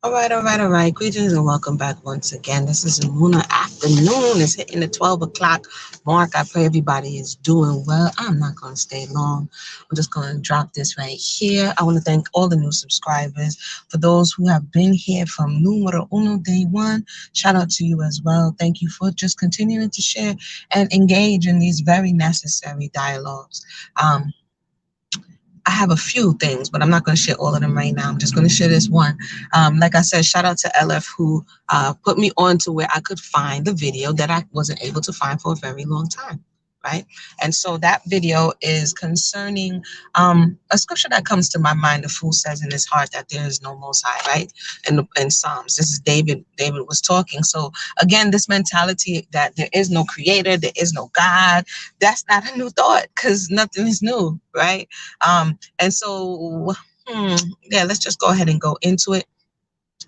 All right. Greetings and welcome back once again. This is Luna afternoon. It's hitting the 12 o'clock mark. I pray everybody is doing well. I'm not going to stay long. I'm just going to drop this right here. I want to thank all the new subscribers. For those who have been here from numero uno, day one, shout out to you as well. Thank you for just continuing to share and engage in these very necessary dialogues. I have a few things, but I'm not going to share all of them right now. I'm just going to share this one. Like I said, shout out to LF who put me on to where I could find the video that I wasn't able to find for a very long time. Right. And so that video is concerning a scripture that comes to my mind. The fool says in his heart that there is no most high. Right. And in Psalms, this is David. David was talking. So again, this mentality that there is no creator, there is no God. That's not a new thought because nothing is new. Right. And so, yeah, let's just go ahead and go into it.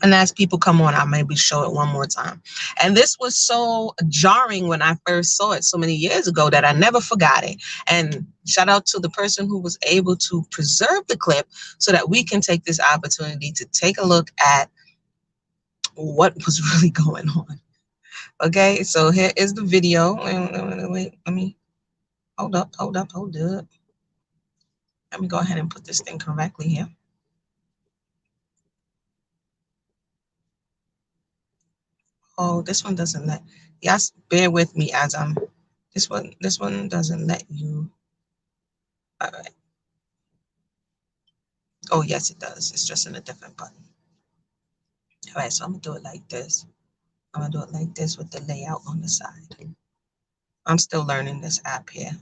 And as people come on, I'll maybe show it one more time. And this was so jarring when I first saw it so many years ago that I never forgot it. And shout out to the person who was able to preserve the clip so that we can take this opportunity to take a look at what was really going on. Okay, so here is the video. Wait, let me hold up. Let me go ahead and put this thing correctly here. Oh, this one doesn't let, yes, bear with me as I'm, this one doesn't let you, all right. Oh, yes, it does. It's just in a different button. All right, so I'm gonna do it like this. I'm gonna do it like this with the layout on the side. I'm still learning this app here.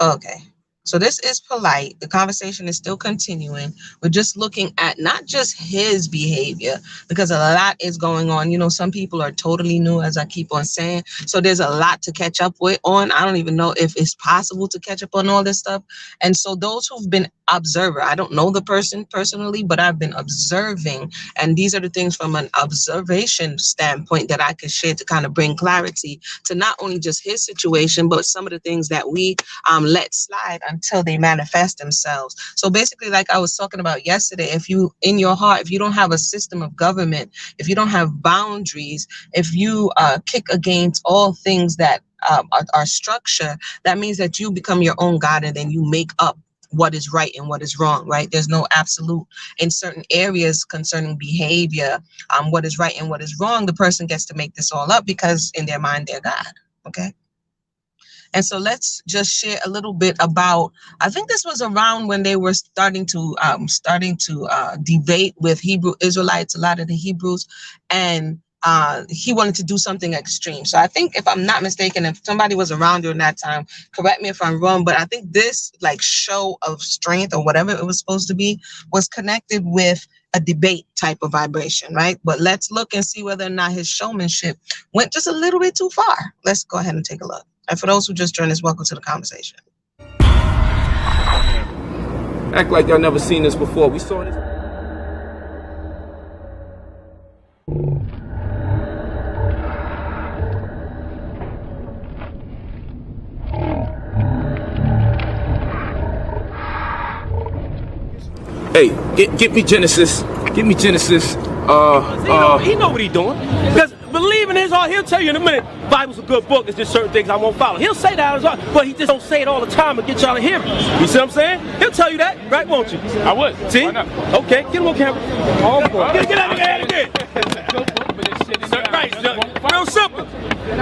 Okay. So this is Polight. The conversation is still continuing. We're just looking at not just his behavior, because a lot is going on. You know, some people are totally new, as I keep on saying. So there's a lot to catch up with on. I don't even know if it's possible to catch up on all this stuff. And so those who've been observer, I don't know the person personally, but I've been observing. And these are the things from an observation standpoint that I could share to kind of bring clarity to not only just his situation, but some of the things that we let slide until they manifest themselves. So basically, like I was talking about yesterday, if you, in your heart, if you don't have a system of government, if you don't have boundaries, if you kick against all things that are structure, that means that you become your own God and then you make up what is right and what is wrong, right? There's no absolute in certain areas concerning behavior, what is right and what is wrong. The person gets to make this all up because in their mind, they're God, okay? And so let's just share a little bit about, I think this was around when they were starting to debate with Hebrew Israelites, a lot of the Hebrews, and he wanted to do something extreme. So I think, if I'm not mistaken, if somebody was around during that time, correct me if I'm wrong, but I think this like show of strength or whatever it was supposed to be was connected with a debate type of vibration, right? But let's look and see whether or not his showmanship went just a little bit too far. Let's go ahead and take a look. And for those who just joined us, welcome to the conversation. Act like y'all never seen this before. We saw this. Hey, get me Genesis. Get me Genesis. He know what he doing. Because believe in his heart, he'll tell you in a minute, Bible's a good book, it's just certain things I won't follow. He'll say that out of his heart, but he just don't say it all the time and get y'all to hear him. You see what I'm saying? He'll tell you that, right, won't you? I would. See? Okay, get him on camera. Get out of here again. Right, real simple.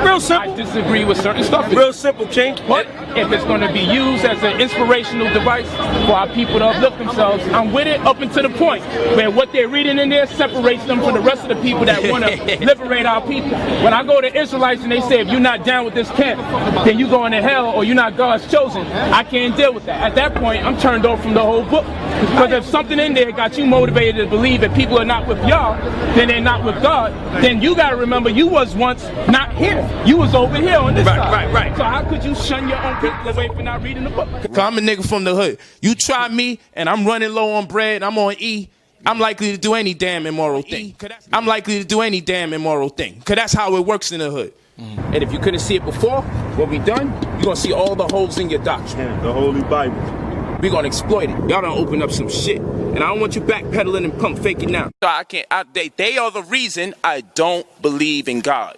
Real simple. I disagree with certain stuff. Real simple, King. But if it's going to be used as an inspirational device for our people to uplift themselves, I'm with it up until the point where what they're reading in there separates them from the rest of the people that want to liberate our people. When I go to Israelites and they say, if you're not down with this camp, then you're going to hell or you're not God's chosen, I can't deal with that. At that point, I'm turned off from the whole book. Because if something in there got you motivated to believe that people are not with y'all, then they're not with God, then you got to remember you was once not here. You was over here on this side. Right. So how could you shun your own people away for not reading the book? I'm a nigga from the hood. You try me and I'm running low on bread, I'm on E, I'm likely to do any damn immoral thing. I'm likely to do any damn immoral thing. Because that's how it works in the hood. And if you couldn't see it before, when we done, you're going to see all the holes in your doctrine. Yeah, the Holy Bible. We gonna exploit it. Y'all done open up some shit, and I don't want you backpedaling and pump faking now. So I can't. They are the reason I don't believe in God.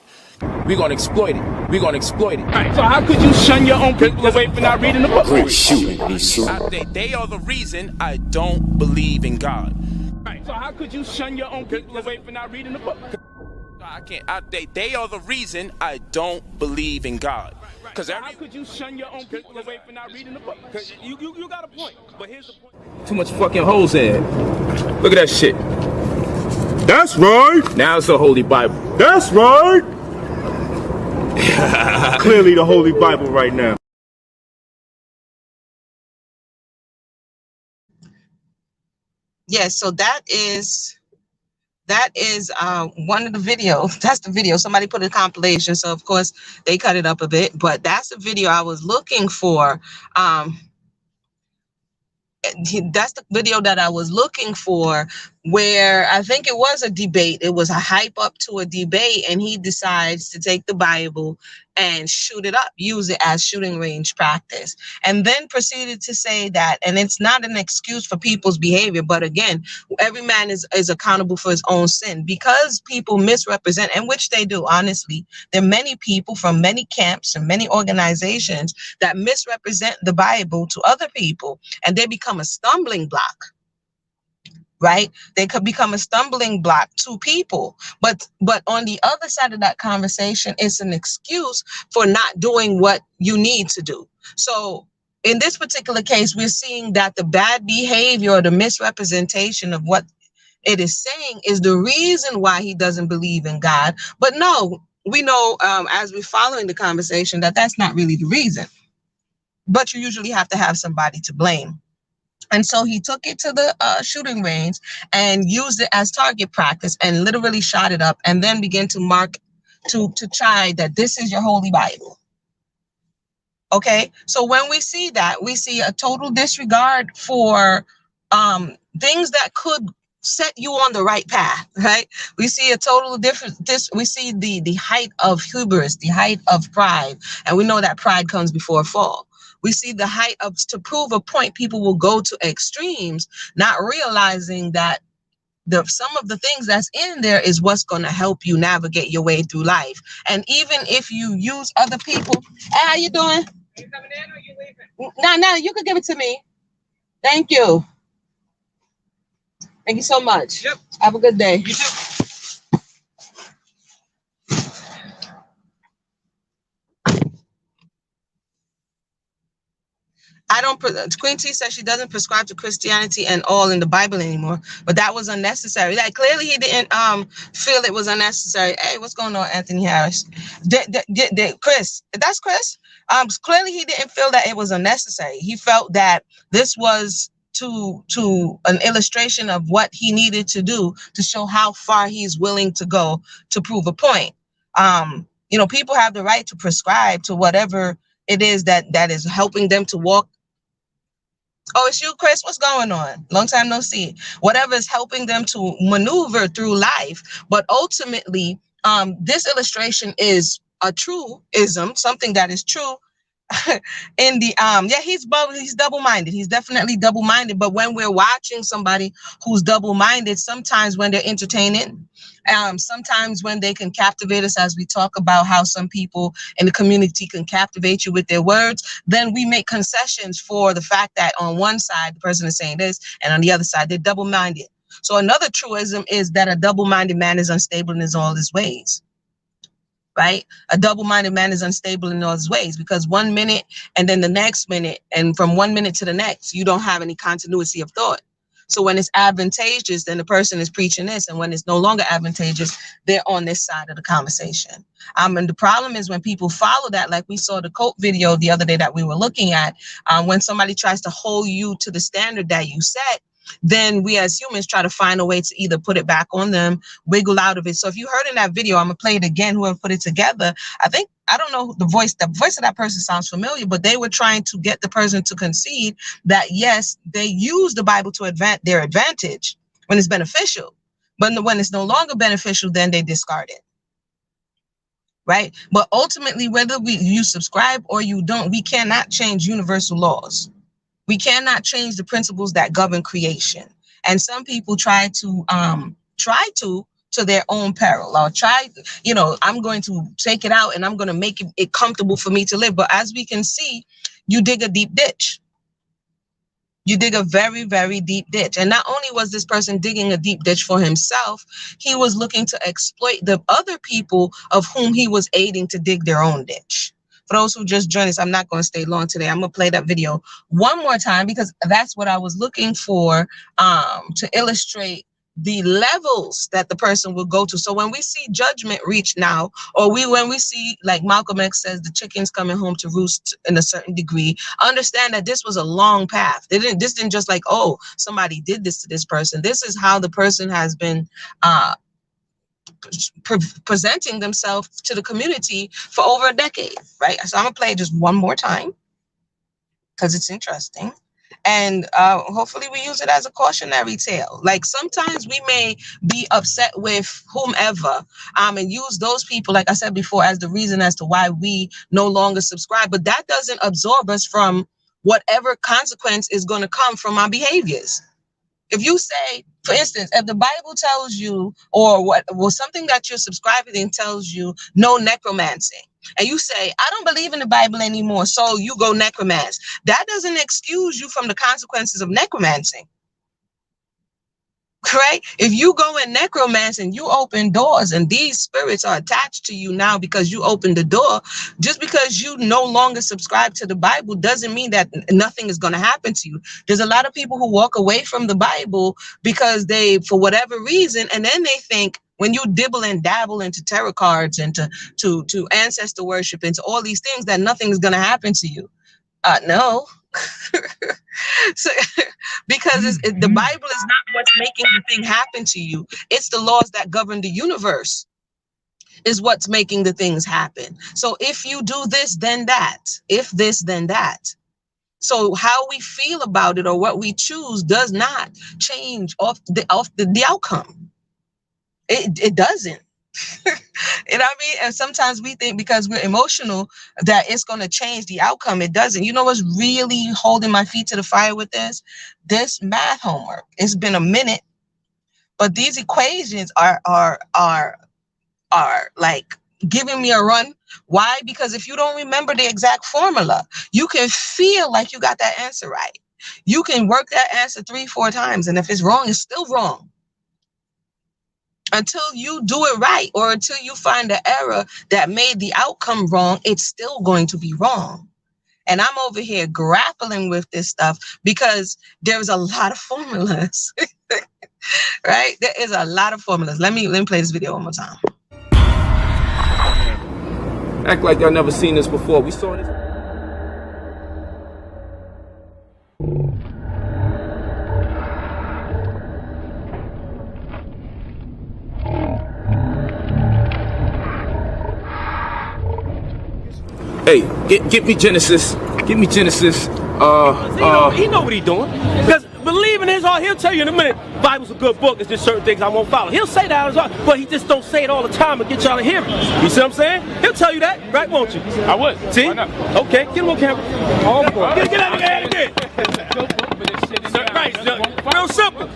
We gonna exploit it. We gonna exploit it. All right, so how could you shun your own people away from not reading the book? They are the reason I don't believe in God. All right, so how could you shun your own people away from not reading the book? I can't. They are the reason I don't believe in God. Because how could you shun your own people away from not reading the book? You got a point, but here's the point. Too much fucking holes in it. Look at that shit. That's right. Now it's the Holy Bible. That's right. Clearly the Holy Bible right now. Yeah, so that is one of the videos. That's the video. Somebody put a compilation, so of course they cut it up a bit, but that's the video I was looking for. That's the video that I was looking for, where I think it was a debate. It was a hype up to a debate, and he decides to take the Bible and shoot it up, use it as shooting range practice, and then proceeded to say that, and it's not an excuse for people's behavior, but again, every man is accountable for his own sin, because people misrepresent, and which they do, honestly. There are many people from many camps and many organizations that misrepresent the Bible to other people, and they become a stumbling block. Right? They could become a stumbling block to people. But on the other side of that conversation, it's an excuse for not doing what you need to do. So in this particular case, we're seeing that the bad behavior or the misrepresentation of what it is saying is the reason why he doesn't believe in God. But no, we know as we're following the conversation that that's not really the reason. But you usually have to have somebody to blame. And so he took it to the shooting range and used it as target practice and literally shot it up, and then began to mark to try that this is your Holy Bible. Okay, so when we see that, we see a total disregard for things that could set you on the right path, right? We see a total different, we see the height of hubris, the height of pride, and we know that pride comes before a fall. We see the height of, to prove a point, people will go to extremes, not realizing that some of the things that's in there is what's going to help you navigate your way through life. And even if you use other people, hey, how you doing? Are you coming in or are you leaving? No, you could give it to me. Thank you. Thank you so much. Yep. Have a good day. You too. Queen T says she doesn't prescribe to Christianity and all in the Bible anymore, but that was unnecessary. Like, clearly he didn't feel it was unnecessary. Hey, what's going on, Anthony Harris? Chris, that's Chris. Clearly he didn't feel that it was unnecessary. He felt that this was to an illustration of what he needed to do to show how far he's willing to go to prove a point. You know, people have the right to prescribe to whatever it is that is helping them to walk. Oh, it's you, Chris. What's going on? Long time no see. Whatever is helping them to maneuver through life. But ultimately, this illustration is a truism, something that is true. In the yeah, he's double-minded. He's definitely double-minded. But when we're watching somebody who's double-minded, sometimes when they're entertaining, sometimes when they can captivate us, as we talk about how some people in the community can captivate you with their words, then we make concessions for the fact that on one side the person is saying this, and on the other side they're double-minded. So another truism is that a double-minded man is unstable in all his ways. Right? A double-minded man is unstable in all his ways, because 1 minute and then the next minute, and from 1 minute to the next, you don't have any continuity of thought. So when it's advantageous, then the person is preaching this, and when it's no longer advantageous, they're on this side of the conversation. And the problem is when people follow that, like we saw the Cope video the other day that we were looking at, when somebody tries to hold you to the standard that you set, then we as humans try to find a way to either put it back on them, wiggle out of it. So if you heard in that video, I'm gonna play it again, whoever put it together. I don't know the voice of that person sounds familiar, but they were trying to get the person to concede that yes, they use the Bible to their advantage when it's beneficial, but when it's no longer beneficial, then they discard it. Right? But ultimately, whether you subscribe or you don't, we cannot change universal laws. We cannot change the principles that govern creation. And some people try to their own peril, or try, I'm going to take it out and I'm going to make it comfortable for me to live. But as we can see, you dig a deep ditch. You dig a very, very deep ditch. And not only was this person digging a deep ditch for himself, he was looking to exploit the other people of whom he was aiding to dig their own ditch. For those who just joined us, I'm not going to stay long today. I'm going to play that video one more time because that's what I was looking for, to illustrate the levels that the person will go to. So when we see judgment reach now, or when we see, like Malcolm X says, the chickens coming home to roost in a certain degree, understand that this was a long path. This didn't just like, oh, somebody did this to this person. This is how the person has been presenting themselves to the community for over a decade, right? So I'm gonna play it just one more time because it's interesting. And hopefully we use it as a cautionary tale. Like sometimes we may be upset with whomever, and use those people, like I said before, as the reason as to why we no longer subscribe. But that doesn't absorb us from whatever consequence is going to come from our behaviors. If you say, for instance, if the Bible tells you, or something that you're subscribing in tells you no necromancy, and you say, I don't believe in the Bible anymore, so you go necromance, that doesn't excuse you from the consequences of necromancy. Right? If you go in necromancy and you open doors and these spirits are attached to you now because you opened the door, just because you no longer subscribe to the Bible doesn't mean that nothing is going to happen to you. There's a lot of people who walk away from the Bible because they, for whatever reason, and then they think, when you dibble and dabble into tarot cards and to ancestor worship, into all these things, that nothing is going to happen to you. No. So, because the Bible is not what's making the thing happen to you. It's the laws that govern the universe is what's making the things happen. So if you do this, then that. If this, then that. So how we feel about it or what we choose does not change off the outcome. It doesn't. You know what I mean? And sometimes we think because we're emotional that it's going to change the outcome. It doesn't. You know what's really holding my feet to the fire with this? This math homework. It's been a minute, but these equations are like giving me a run. Why? Because if you don't remember the exact formula, you can feel like you got that answer right. You can work that answer 3-4 times, and if it's wrong, it's still wrong. Until you do it right, or until you find the error that made the outcome wrong, it's still going to be wrong. And I'm over here grappling with this stuff because there's a lot of formulas, right? There is a lot of formulas. Let me play this video one more time. Act like y'all never seen this before. We saw this. Hey, get me Genesis. Get me Genesis. He know what he doing. Because believing his heart, he'll tell you in a minute, Bible's a good book, it's just certain things I won't follow. He'll say that out of his heart, but he just don't say it all the time and get y'all to hear it. You see what I'm saying? He'll tell you that, right, won't you? I would. See? Okay, get him on camera. Oh, boy. Get out of here again. Right, real simple.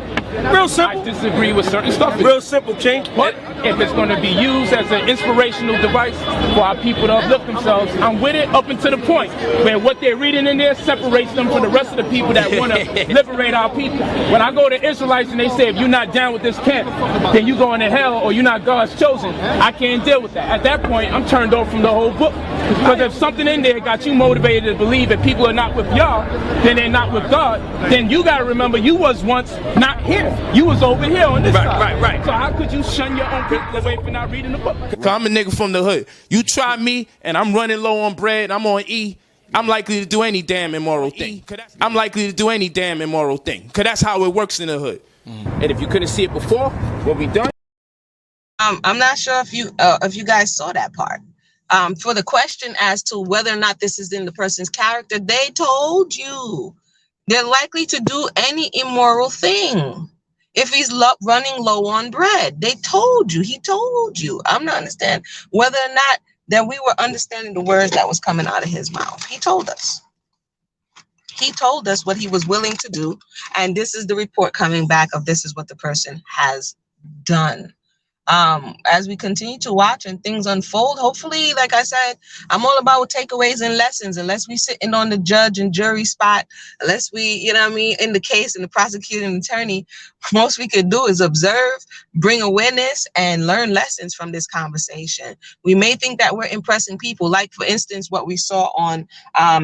Real simple. I disagree with certain stuff. Real simple, King. But if it's going to be used as an inspirational device for our people to uplift themselves, I'm with it up until the point where what they're reading in there separates them from the rest of the people that want to liberate our people. When I go to Israelites and they say, if you're not down with this camp, then you're going to hell or you're not God's chosen, I can't deal with that. At that point, I'm turned off from the whole book. Because if something in there got you motivated to believe that people are not with y'all, then they're not with God, then you got to remember you was once not here. You was over here on this side. Right. So how could you shun your own people away from not reading the book? I'm a nigga from the hood. You try me and I'm running low on bread, I'm on E, I'm likely to do any damn immoral thing. I'm likely to do any damn immoral thing. Because that's how it works in the hood. And if you couldn't see it before, what we done? I'm not sure if you guys saw that part. For the question as to whether or not this is in the person's character, they told you they're likely to do any immoral thing. If he's running low on bread, they told you, he told you. I'm not understanding whether or not that we were understanding the words that was coming out of his mouth. He told us. He told us what he was willing to do, and this is the report coming back of this is what the person has done. As we continue to watch and things unfold, hopefully, like I said, I'm all about takeaways and lessons. Unless we sitting on the judge and jury spot, unless we, you know what I mean, in the case and the prosecuting attorney, most we could do is observe, bring awareness, and learn lessons from this conversation. We may think that we're impressing people. Like, for instance, what we saw on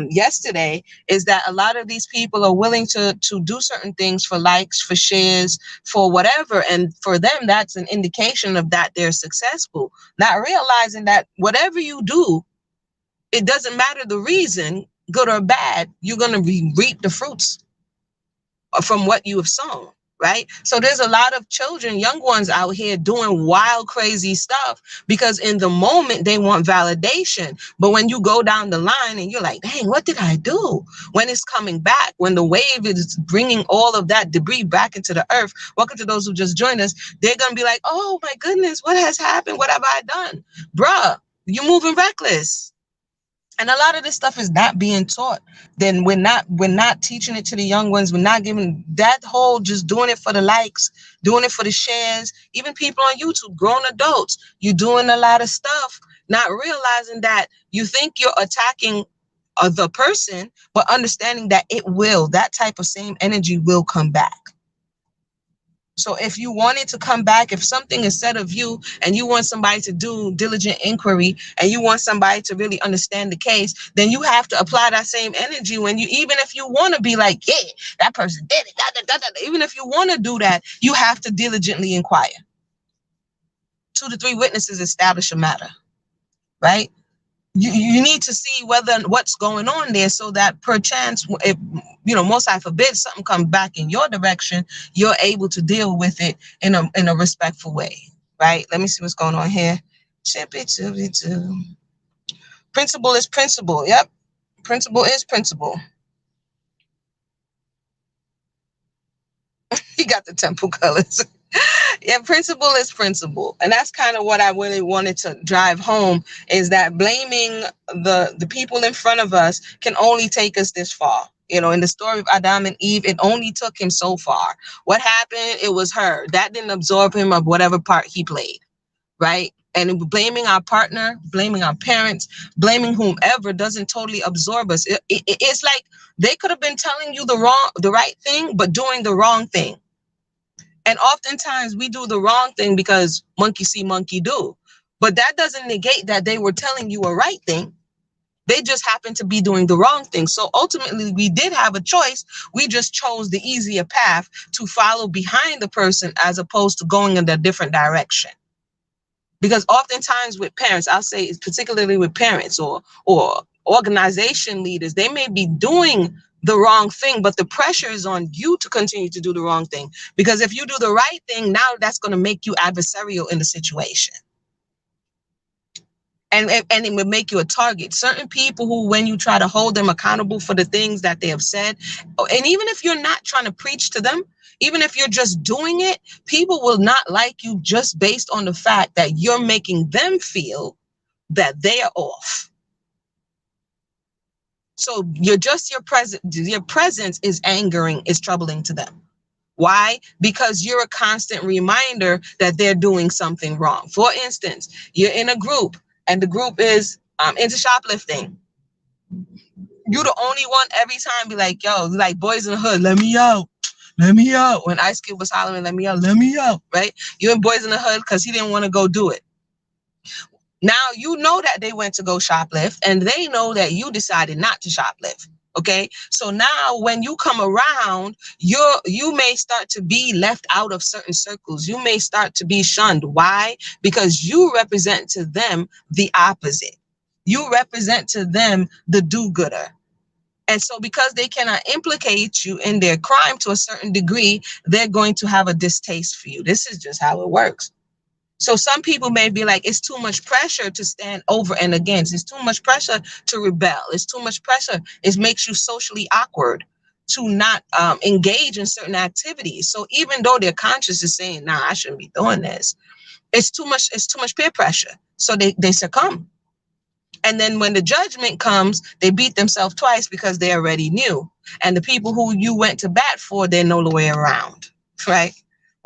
yesterday is that a lot of these people are willing to do certain things for likes, for shares, for whatever. And for them, that's an indication of that they're successful, not realizing that whatever you do, it doesn't matter the reason, good or bad, you're going to reap the fruits from what you have sown, right? So there's a lot of children, young ones out here doing wild, crazy stuff because in the moment they want validation. But when you go down the line and you're like, dang, what did I do? When it's coming back, when the wave is bringing all of that debris back into the earth, welcome to those who just joined us, they're going to be like, oh my goodness, what has happened? What have I done? Bruh, you're moving reckless. And a lot of this stuff is not being taught. Then we're not teaching it to the young ones. We're not giving that whole just doing it for the likes, doing it for the shares. Even people on YouTube, grown adults, you're doing a lot of stuff, not realizing that you think you're attacking the person, but understanding that that type of same energy will come back. So if you want it to come back, if something is said of you and you want somebody to do diligent inquiry and you want somebody to really understand the case, then you have to apply that same energy when you, even if you want to be like, yeah, that person did it, even if you want to do that, you have to diligently inquire. 2 to 3 witnesses establish a matter, right? You need to see what's going on there so that perchance, if, most I forbid, something comes back in your direction, you're able to deal with it in a respectful way, right? Let me see what's going on here. Principle is principle. Yep. Principle is principle. He got the temple colors. Yeah, principle is principle. And that's kind of what I really wanted to drive home, is that blaming the people in front of us can only take us this far. In the story of Adam and Eve, it only took him so far. What happened? It was her. That didn't absorb him of whatever part he played, right? And blaming our partner, blaming our parents, blaming whomever doesn't totally absorb us. It's like they could have been telling you the right thing, but doing the wrong thing. And oftentimes we do the wrong thing because monkey see, monkey do. But that doesn't negate that they were telling you a right thing. They just happened to be doing the wrong thing. So ultimately, we did have a choice. We just chose the easier path to follow behind the person as opposed to going in a different direction. Because oftentimes with parents, I'll say particularly with parents or organization leaders, they may be doing the wrong thing, but the pressure is on you to continue to do the wrong thing. Because if you do the right thing, now that's going to make you adversarial in the situation. And it would make you a target. Certain people who, when you try to hold them accountable for the things that they have said, and even if you're not trying to preach to them, even if you're just doing it, people will not like you just based on the fact that you're making them feel that they are off. So your presence is troubling to them. Why? Because you're a constant reminder that they're doing something wrong. For instance, you're in a group and the group is into shoplifting. You're the only one every time be like, yo, like Boys in the Hood, let me out. Let me out. When Ice Cube was hollering, let me out, right? You're in Boys in the Hood because he didn't want to go do it. Now you know that they went to go shoplift and they know that you decided not to shoplift. Okay. So now when you come around, you may start to be left out of certain circles. You may start to be shunned. Why? Because you represent to them the opposite. You represent to them the do-gooder. And so because they cannot implicate you in their crime to a certain degree, they're going to have a distaste for you. This is just how it works. So some people may be like, it's too much pressure to stand over and against. It's too much pressure to rebel. It's too much pressure. It makes you socially awkward to not engage in certain activities. So even though their conscience is saying, nah, I shouldn't be doing this, it's too much peer pressure. So they succumb. And then when the judgment comes, they beat themselves twice because they already knew. And the people who you went to bat for, they're no way around, right?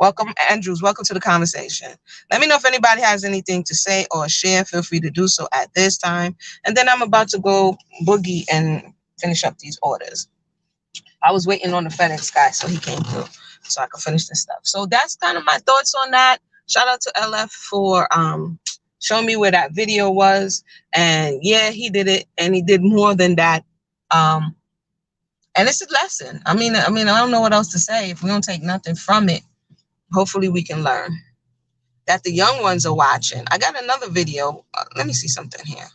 Welcome, Andrews. Welcome to the conversation. Let me know if anybody has anything to say or share. Feel free to do so at this time. And then I'm about to go boogie and finish up these orders. I was waiting on the FedEx guy, so he came through so I could finish this stuff. So that's kind of my thoughts on that. Shout out to LF for showing me where that video was. And yeah, he did it, and he did more than that. And it's a lesson. I mean, I don't know what else to say. If we don't take nothing from it, hopefully we can learn that the young ones are watching. I got another video. Let me see something here.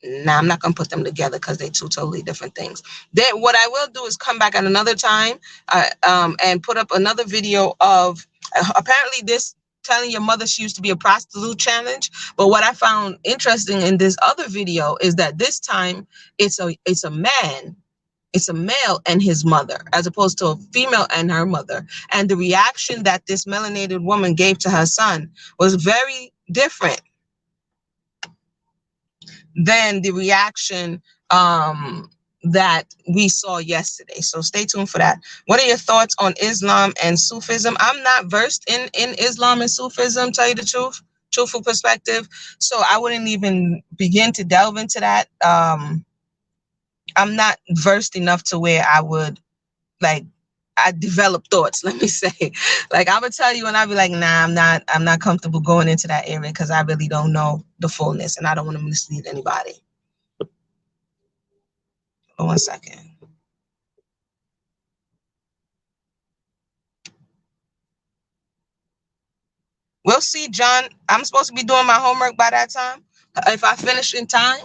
Nah, I'm not going to put them together because they're two totally different things. Then what I will do is come back at another time and put up another video of apparently this telling your mother she used to be a prostitute challenge. But what I found interesting in this other video is that this time it's a man. It's a male and his mother, as opposed to a female and her mother. And the reaction that this melanated woman gave to her son was very different than the reaction that we saw yesterday. So stay tuned for that. What are your thoughts on Islam and Sufism? I'm not versed in Islam and Sufism, tell you the truth, truthful perspective. So I wouldn't even begin to delve into that. I'm not versed enough to where I would I develop thoughts, let me say. Like I would tell you and I'd be like, nah, I'm not comfortable going into that area because I really don't know the fullness and I don't want to mislead anybody. Hold on 1 second. We'll see, John. I'm supposed to be doing my homework by that time. If I finish in time,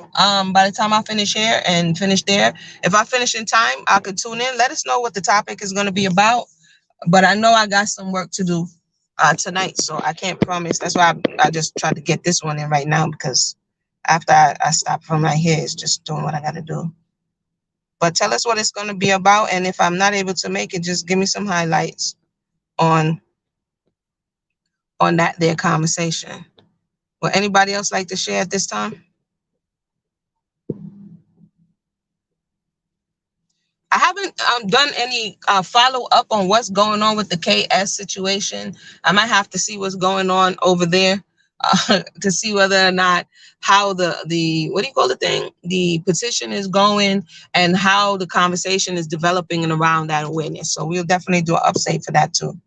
by the time I finish here and finish there, if I finish in time, I could tune in. Let us know what the topic is going to be about. But I know I got some work to do tonight, so I can't promise. That's why I just tried to get this one in right now, because after I stop from right here, it's just doing what I got to do. But tell us what it's going to be about, and if I'm not able to make it, just give me some highlights on that there conversation. Would anybody else like to share at this time? I haven't done any follow up on what's going on with the KS situation. I might have to see what's going on over there to see whether or not how the what do you call the thing? The petition is going and how the conversation is developing and around that awareness. So we'll definitely do an update for that too.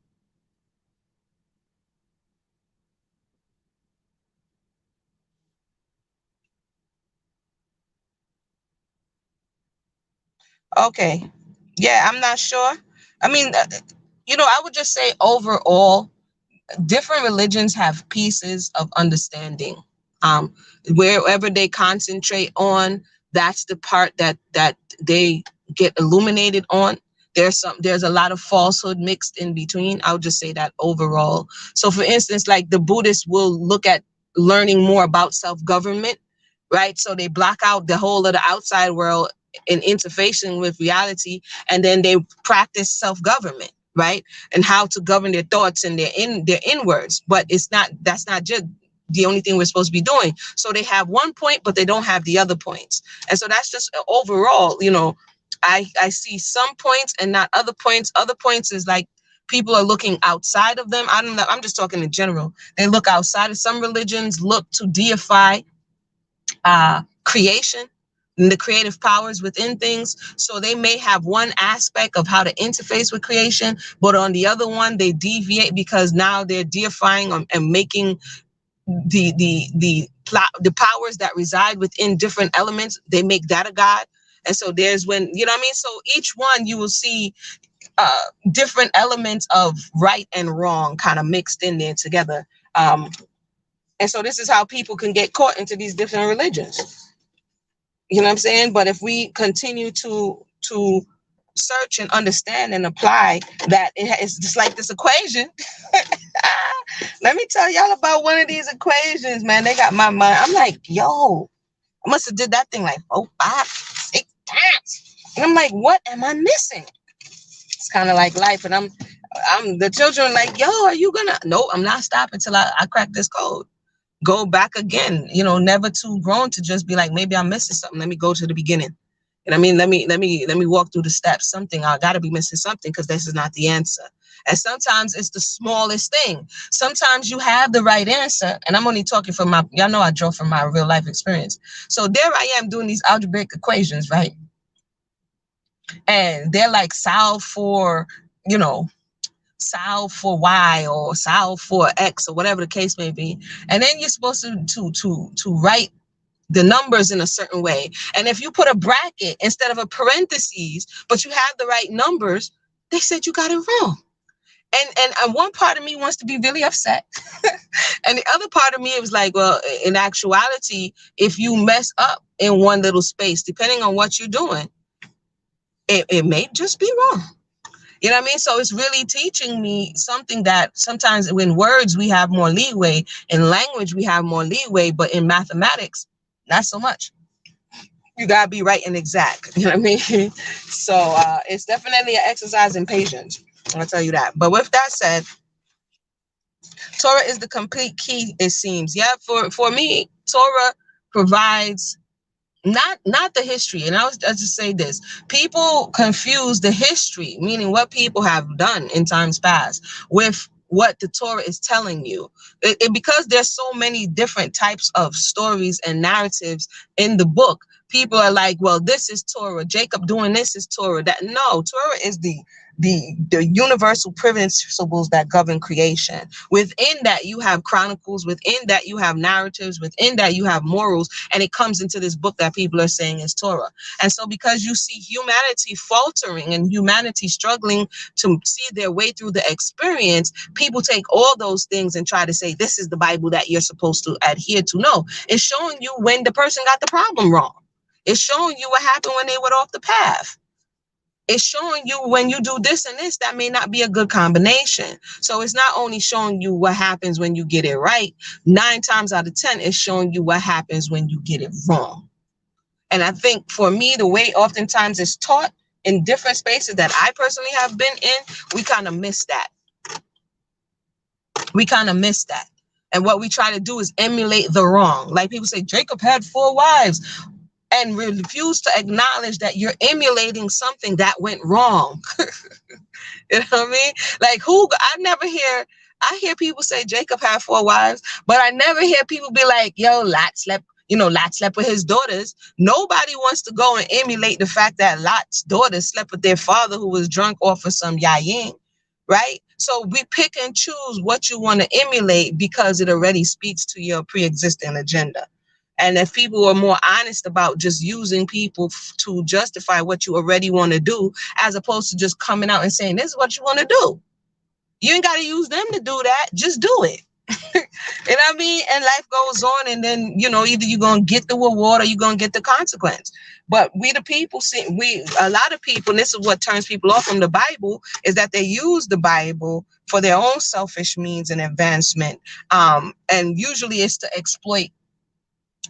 Okay. Yeah, I'm not sure. I mean, I would just say overall, different religions have pieces of understanding. Wherever they concentrate on, that's the part that they get illuminated on. There's a lot of falsehood mixed in between. I would just say that overall. So for instance, like the Buddhists will look at learning more about self-government, right? So they block out the whole of the outside world in interfacing with reality, and then they practice self-government, right? And how to govern their thoughts and their inwards. But that's not just the only thing we're supposed to be doing. So they have one point, but they don't have the other points. And so that's just overall, I see some points and not other points. Other points is like people are looking outside of them. I don't know. I'm just talking in general. They look outside of some religions, look to deify creation and the creative powers within things. So they may have one aspect of how to interface with creation, but on the other one, they deviate because now they're deifying and making the powers that reside within different elements. They make that a god. And so there's when, So each one you will see different elements of right and wrong kind of mixed in there together. And so this is how people can get caught into these different religions. You know what I'm saying? But if we continue to search and understand and apply that, it's just like this equation. Let me tell y'all about one of these equations, man. They got my mind. I'm like, yo, I must have did that thing like 4, 5, 6 times. And I'm like, what am I missing? It's kind of like life. And I'm the children like, yo, are you gonna? No, I'm not stopping until I crack this code. Go back again, never too grown to just be like, maybe I'm missing something. Let me go to the beginning. You know what I mean? Let me walk through the steps. Something, I gotta be missing something because this is not the answer. And sometimes it's the smallest thing. Sometimes you have the right answer. And I'm only talking from y'all know I draw from my real life experience. So there I am doing these algebraic equations, right? And they're like solve for, solve for Y or solve for X or whatever the case may be. And then you're supposed to write the numbers in a certain way. And if you put a bracket instead of a parentheses, but you have the right numbers, they said you got it wrong. And one part of me wants to be really upset. And the other part of me, it was like, well, in actuality, if you mess up in one little space, depending on what you're doing, it may just be wrong. You know what I mean? So it's really teaching me something that sometimes in words we have more leeway, in language we have more leeway, but in mathematics, not so much. You gotta be right and exact. You know what I mean? So it's definitely an exercise in patience. I'll tell you that. But with that said, Torah is the complete key, it seems. Yeah, for me, Torah provides not the history. And I'll just say this. People confuse the history, meaning what people have done in times past, with what the Torah is telling you. Because there's so many different types of stories and narratives in the book, people are like, well, this is Torah. Jacob doing this is Torah. That no, Torah is the universal principles that govern creation. Within that, you have chronicles. Within that, you have narratives. Within that, you have morals. And it comes into this book that people are saying is Torah. And so because you see humanity faltering and humanity struggling to see their way through the experience, people take all those things and try to say, this is the Bible that you're supposed to adhere to. No, it's showing you when the person got the problem wrong. It's showing you what happened when they went off the path. It's showing you when you do this and this, that may not be a good combination. So it's not only showing you what happens when you get it right. 9 times out of 10, it's showing you what happens when you get it wrong. And I think for me, the way oftentimes it's taught in different spaces that I personally have been in, we kind of miss that. We kind of miss that. And what we try to do is emulate the wrong. Like people say, Jacob had 4 wives. And refuse to acknowledge that you're emulating something that went wrong. You know what I mean? Like I hear people say Jacob had 4 wives, but I never hear people be like, yo, Lot slept with his daughters. Nobody wants to go and emulate the fact that Lot's daughters slept with their father who was drunk off of some yayin, right? So we pick and choose what you want to emulate because it already speaks to your pre-existing agenda. And if people are more honest about just using people to justify what you already want to do, as opposed to just coming out and saying, this is what you want to do. You ain't got to use them to do that. Just do it. You know what I mean? And life goes on. And then, either you're going to get the reward or you're going to get the consequence. But we, the people, a lot of people, and this is what turns people off from the Bible, is that they use the Bible for their own selfish means and advancement. And usually it's to exploit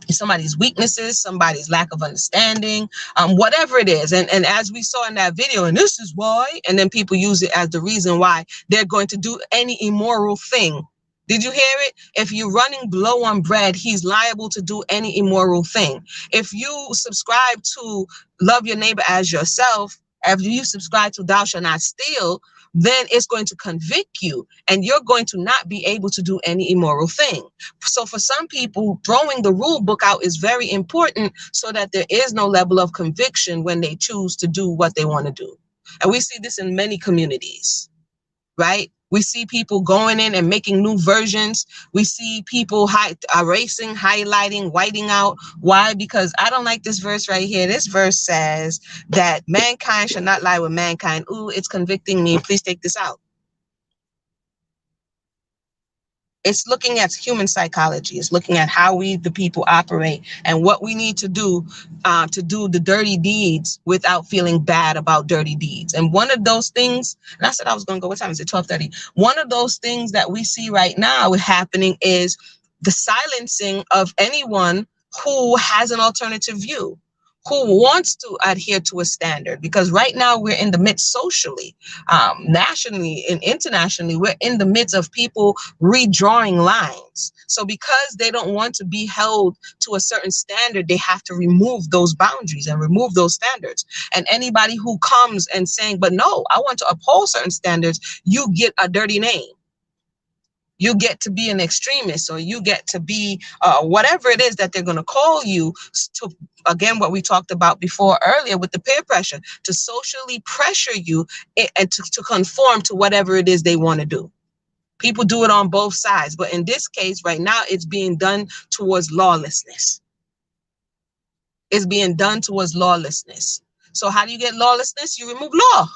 somebody's weaknesses, somebody's lack of understanding, whatever it is. And as we saw in that video, and this is why, and then people use it as the reason why they're going to do any immoral thing. Did you hear it? If you're running low on bread, he's liable to do any immoral thing. If you subscribe to love your neighbor as yourself, if you subscribe to thou shalt not steal, then it's going to convict you and you're going to not be able to do any immoral thing. So for some people, throwing the rule book out is very important so that there is no level of conviction when they choose to do what they want to do. And we see this in many communities, right? We see people going in and making new versions. We see people erasing, highlighting, whiting out. Why? Because I don't like this verse right here. This verse says that mankind should not lie with mankind. Ooh, it's convicting me. Please take this out. It's looking at human psychology. It's looking at how we, the people, operate and what we need to do the dirty deeds without feeling bad about dirty deeds. And one of those things, and I said I was going to go, what time is it? 12:30. One of those things that we see right now happening is the silencing of anyone who has an alternative view, who wants to adhere to a standard, because right now we're in the midst socially, nationally and internationally, we're in the midst of people redrawing lines. So because they don't want to be held to a certain standard, they have to remove those boundaries and remove those standards. And anybody who comes and saying, but no, I want to uphold certain standards, you get a dirty name. You get to be an extremist, or you get to be whatever it is that they're going to call you, to, again, what we talked about before earlier with the peer pressure, to socially pressure you and to conform to whatever it is they want to do. People do it on both sides, but in this case right now, it's being done towards lawlessness. It's being done towards lawlessness. So how do you get lawlessness? You remove law.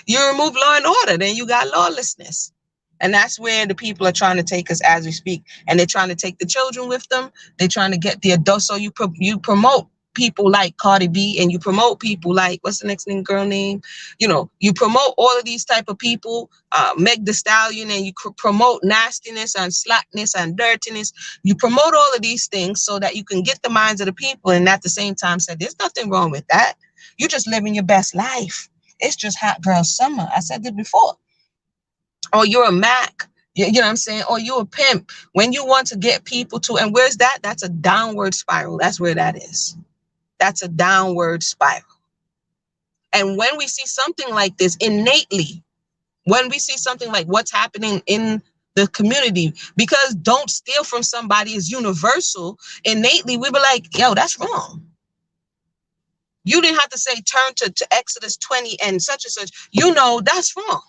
You remove law and order, then you got lawlessness. And that's where the people are trying to take us as we speak. And they're trying to take the children with them. They're trying to get the adults. So you promote people like Cardi B, and you promote people like, what's the next girl name? You know, you promote all of these type of people, Meg the Stallion, and you promote nastiness and slackness and dirtiness. You promote all of these things so that you can get the minds of the people. And at the same time say, there's nothing wrong with that. You're just living your best life. It's just hot girl summer. I said this before. Or you're a Mac, you know what I'm saying? Or you're a pimp. When you want to get people to, and where's that? That's a downward spiral. That's where that is. That's a downward spiral. And when we see something like this innately, when we see something like what's happening in the community, because don't steal from somebody is universal, innately we be like, yo, that's wrong. You didn't have to say turn to Exodus 20 and such and such. You know that's wrong.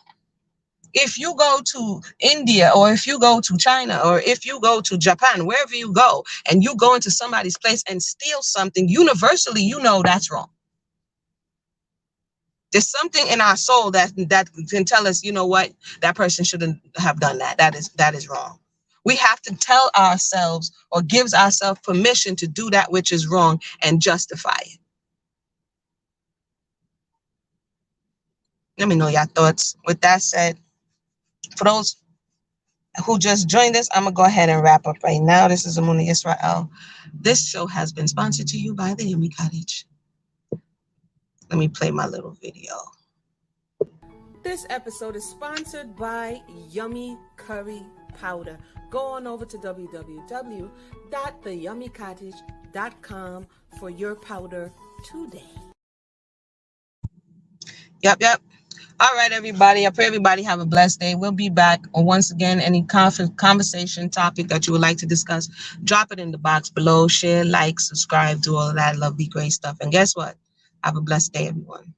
If you go to India, or if you go to China, or if you go to Japan, wherever you go, and you go into somebody's place and steal something, universally, you know that's wrong. There's something in our soul that can tell us, you know what, that person shouldn't have done that. That is wrong. We have to tell ourselves, or gives ourselves permission to do that which is wrong and justify it. Let me know your thoughts. With that said, for those who just joined us, I'm going to go ahead and wrap up right now. This is Amuna Israel. This show has been sponsored to you by the Yummy Cottage. Let me play my little video. This episode is sponsored by Yummy Curry Powder. Go on over to www.theyummycottage.com for your powder today. Yep. All right, everybody. I pray everybody have a blessed day. We'll be back. Once again, any conversation topic that you would like to discuss, drop it in the box below. Share, like, subscribe, do all of that lovely, great stuff. And guess what? Have a blessed day, everyone.